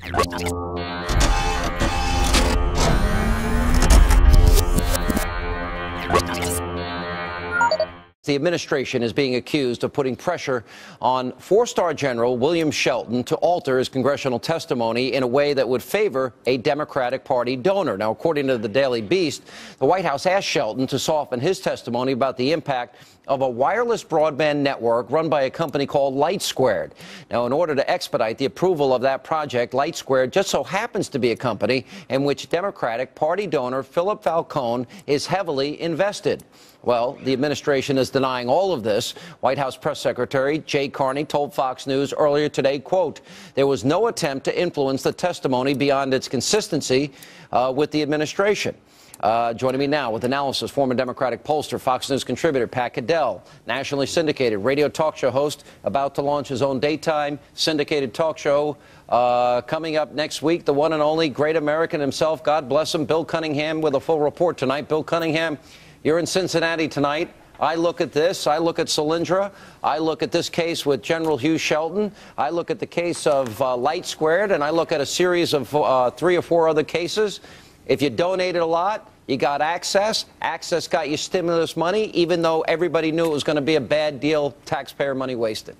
The administration is being accused of putting pressure on four-star General William Shelton to alter his congressional testimony in a way that would favor a Democratic Party donor. Now, according to the Daily Beast, the White House asked Shelton to soften his testimony about the impact of a wireless broadband network run by a company called LightSquared. Now, in order to expedite the approval of that project, LightSquared just so happens to be a company in which Democratic Party donor Philip Falcone is heavily invested. Well, the administration is denying all of this. White House Press Secretary Jay Carney told Fox News earlier today, quote, there was no attempt to influence the testimony beyond its consistency with the administration. Joining me now with analysis, former Democratic pollster, Fox News contributor Pat Caddell, nationally syndicated radio talk show host, about to launch his own daytime syndicated talk show coming up next week, the one and only great American himself, God bless him, Bill Cunningham, with a full report tonight. Bill Cunningham, you're in Cincinnati tonight. I look at this. I look at Solyndra. I look at this case with General Hugh Shelton. I look at the case of LightSquared, and I look at a series of 3 or 4 other cases. If you donated a lot, you got access. Access got you stimulus money, even though everybody knew it was going to be a bad deal, taxpayer money wasted.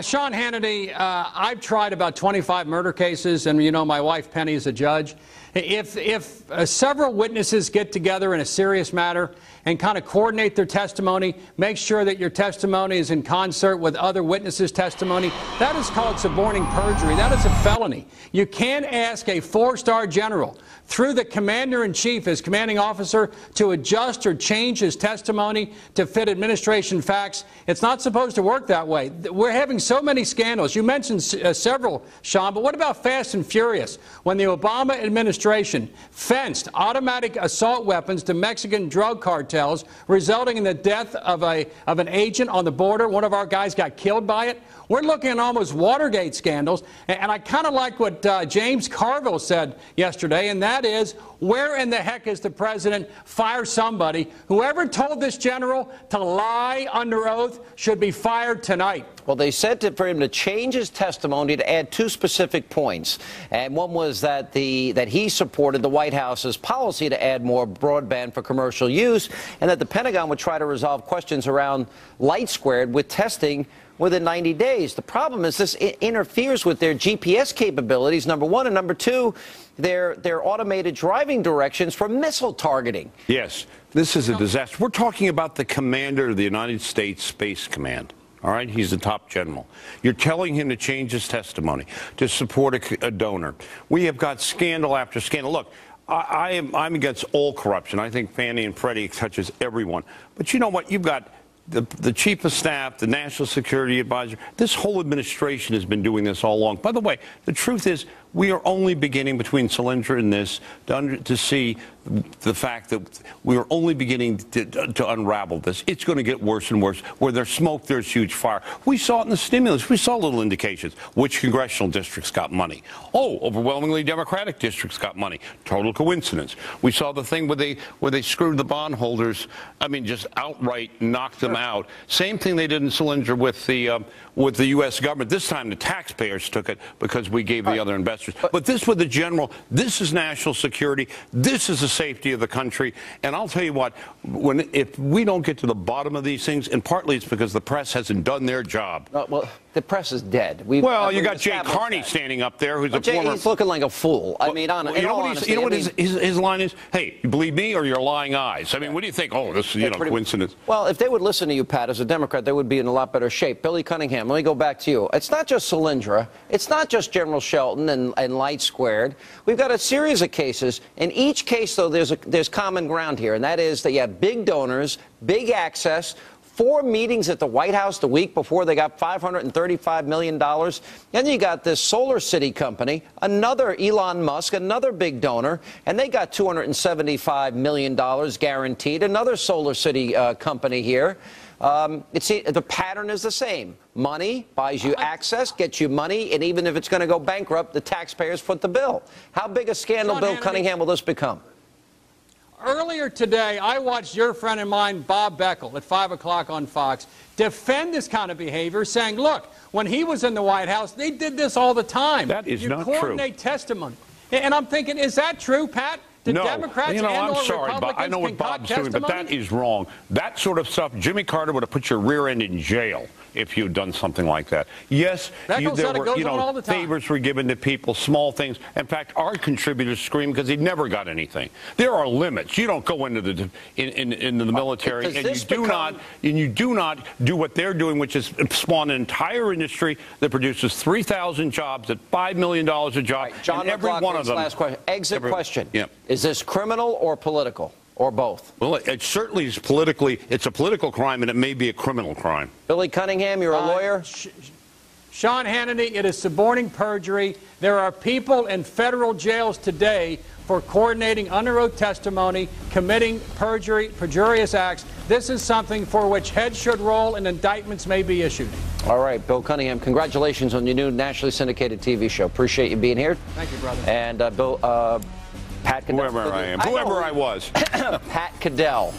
Sean Hannity, I've tried about 25 murder cases, and, you know, my wife Penny is a judge. If several witnesses get together in a serious matter and kind of coordinate their testimony, make sure that your testimony is in concert with other witnesses' testimony, that is called suborning perjury. That is a felony. You can't ask a 4-star general through the commander-in-chief, his commanding officer, to adjust or change his testimony to fit administration facts. It's not supposed to work that way. We're having so many scandals. You mentioned several, Sean, but what about Fast and Furious? When the Obama administration fenced automatic assault weapons to Mexican drug cartels, resulting in the death of an agent on the border. One of our guys got killed by it. We're looking at almost Watergate scandals. And I kind of like what James Carville said yesterday, and that is, where in the heck is the president? Fire somebody. Whoever told this general to lie under oath should be fired tonight. Well, they said for him to change his testimony to add 2 specific points. And one was that he supported the White House's policy to add more broadband for commercial use, and that the Pentagon would try to resolve questions around LightSquared with testing within 90 days. The problem is this interferes with their GPS capabilities, number one, and number two, their automated driving directions for missile targeting. Yes, this is a disaster. We're talking about the commander of the United States Space Command. All right, he's the top general. You're telling him to change his testimony to support a donor. We have got scandal after scandal. Look, I'm against all corruption. I think Fannie and Freddie touches everyone. But you know what? You've got the chief of staff, the national security advisor. This whole administration has been doing this all along. By the way, the truth is, we are only beginning between Solyndra and this to see the fact that we are only beginning to unravel this. It's going to get worse and worse. Where there's smoke, there's huge fire. We saw it in the stimulus. We saw little indications. Which congressional districts got money? Oh, overwhelmingly Democratic districts got money. Total coincidence. We saw the thing where they screwed the bondholders. I mean, just outright knocked them out. Same thing they did in Solyndra with the U.S. government. This time the taxpayers took it because we gave the other investors. But this with the general, this is national security. This is the safety of the country. And I'll tell you what, if we don't get to the bottom of these things, and partly it's because the press hasn't done their job. Well, the press is dead. You got Jay Carney standing up there, who's a former... He's looking like a fool. I mean, you know what his line is? Hey, you believe me or your lying eyes? I mean, what do you think? Oh, this is, coincidence. Well, if they would listen to you, Pat, as a Democrat, they would be in a lot better shape. Billy Cunningham, let me go back to you. It's not just Solyndra. It's not just General Shelton and LightSquared. We've got a series of cases. In each case, though, there's common ground here, and that is that you have big donors, big access, 4 meetings at the White House the week before they got $535 million. Then you got this Solar City company, another Elon Musk, another big donor, and they got $275 million guaranteed, another Solar City company here. The pattern is the same. Money buys you access, gets you money, and even if it's going to go bankrupt, the taxpayers foot the bill. How big a scandal, Bill Cunningham, will this become? earlier today, I watched your friend of mine, Bob Beckel, at 5 o'clock on Fox, defend this kind of behavior, saying, look, when he was in the White House, they did this all the time. That is not true. You coordinate testimony. And I'm thinking, is that true, Pat? The no, Democrats and I'm or sorry, Republicans but I know what Bob's doing, but that is wrong. That sort of stuff, Jimmy Carter would have put your rear end in jail if you'd done something like that. Yes, there were favors were given to people, small things. In fact, our contributors screamed because he never got anything. There are limits. You don't go into the military and you do not do what they're doing, which is spawn an entire industry that produces 3,000 jobs at $5 million a job. Right, John, and every one of them. Last question. Question. Yeah. Is this criminal or political, or both? Well, it certainly is politically. It's a political crime, and it may be a criminal crime. Billy Cunningham, you're a lawyer. Sean Hannity, it is suborning perjury. There are people in federal jails today for coordinating under oath testimony, committing perjurious acts. This is something for which heads should roll and indictments may be issued. All right, Bill Cunningham, congratulations on your new nationally syndicated TV show. Appreciate you being here. Thank you, brother. And Bill, Pat Cadell. Whoever I am. Whoever I was. Pat Cadell.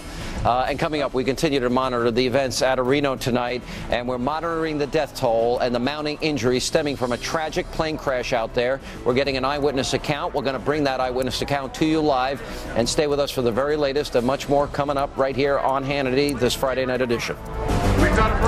And coming up, we continue to monitor the events out of Reno tonight, and we're monitoring the death toll and the mounting injuries stemming from a tragic plane crash out there. We're getting an eyewitness account. We're going to bring that eyewitness account to you live, and stay with us for the very latest and much more coming up right here on Hannity, this Friday night edition. We've got a